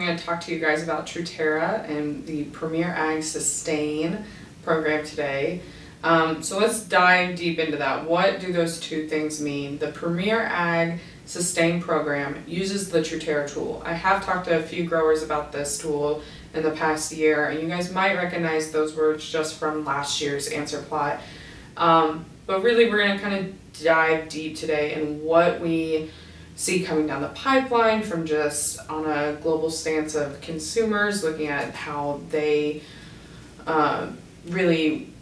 going to talk to you guys about TruTerra and the Premier Ag Sustain program today. So let's dive deep into that. What do those two things mean? The Premier Ag Sustain program uses the TruTerra tool. I have talked to a few growers about this tool in the past year, and you guys might recognize those words just from last year's answer plot. But really we're going to kind of dive deep today in what we see coming down the pipeline from just on a global stance of consumers, looking at how they really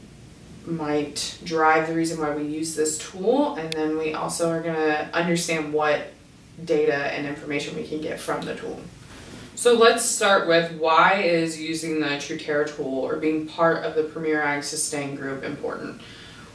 might drive the reason why we use this tool, and then we also are going to understand what data and information we can get from the tool. So let's start with, why is using the TruTerra tool or being part of the Premier Ag Sustain group important?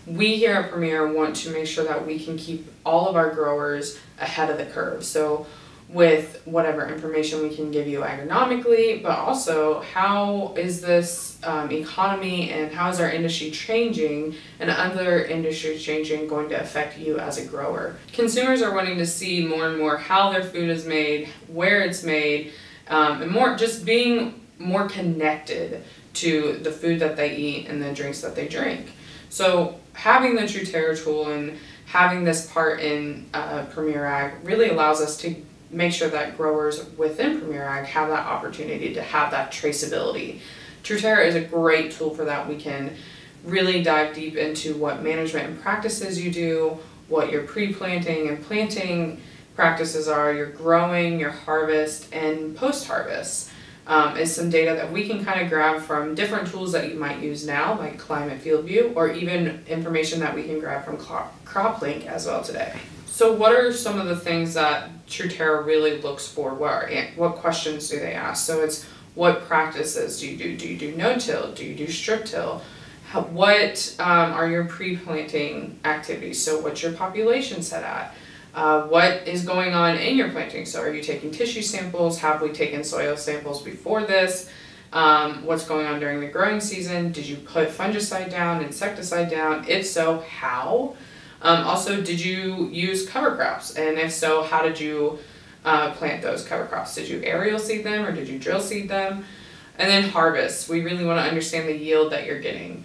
We here at Premier want to make sure that we can keep all of our growers ahead of the curve. So with whatever information we can give you agronomically, but also how is this economy and how is our industry changing and other industries changing going to affect you as a grower. Consumers are wanting to see more and more how their food is made, where it's made, and more just being more connected to the food that they eat and the drinks that they drink. So having the TruTerra tool and having this part in Premier Ag really allows us to make sure that growers within Premier Ag have that opportunity to have that traceability. TruTerra is a great tool for that. We can really dive deep into what management and practices you do, what your pre-planting and planting practices are, your growing, your harvest, and post-harvest. Is some data that we can kind of grab from different tools that you might use now, like Climate Field View, or even information that we can grab from CropLink as well today. So what are some of the things that TruTerra really looks for? What questions do they ask? So it's, what practices do you do? Do you do no-till? Do you do strip-till? What are your pre-planting activities? So what's your population set at? What is going on in your planting? So are you taking tissue samples? Have we taken soil samples before this? What's going on during the growing season? Did you put fungicide down, insecticide down? If so, how? Also, did you use cover crops? And if so, how did you plant those cover crops? Did you aerial seed them or did you drill seed them? And then harvest. We really want to understand the yield that you're getting.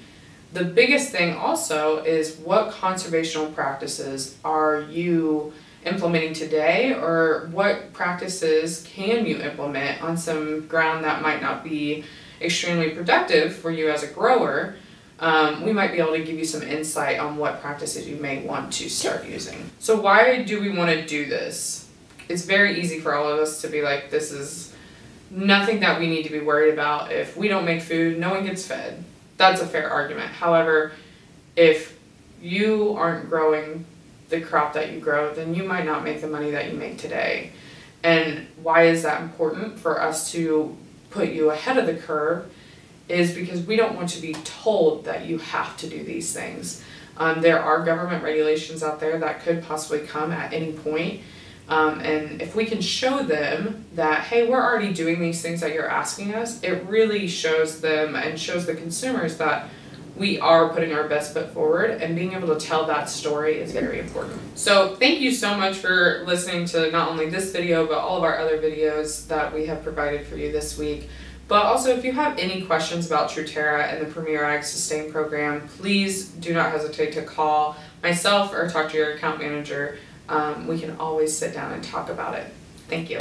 The biggest thing also is, what conservational practices are you implementing today, or what practices can you implement on some ground that might not be extremely productive for you as a grower? We might be able to give you some insight on what practices you may want to start using. So why do we want to do this? It's very easy for all of us to be like, this is nothing that we need to be worried about. If we don't make food, no one gets fed. That's a fair argument. However, if you aren't growing the crop that you grow, then you might not make the money that you make today. And why is that important for us to put you ahead of the curve? Is because we don't want to be told that you have to do these things. There are government regulations out there that could possibly come at any point. And if we can show them that, hey, we're already doing these things that you're asking us, it really shows them and shows the consumers that we are putting our best foot forward, and being able to tell that story is very important. So thank you so much for listening to not only this video, but all of our other videos that we have provided for you this week. But also, if you have any questions about TruTerra and the Premier Ag Sustain program, please do not hesitate to call myself or talk to your account manager. We can always sit down and talk about it. Thank you.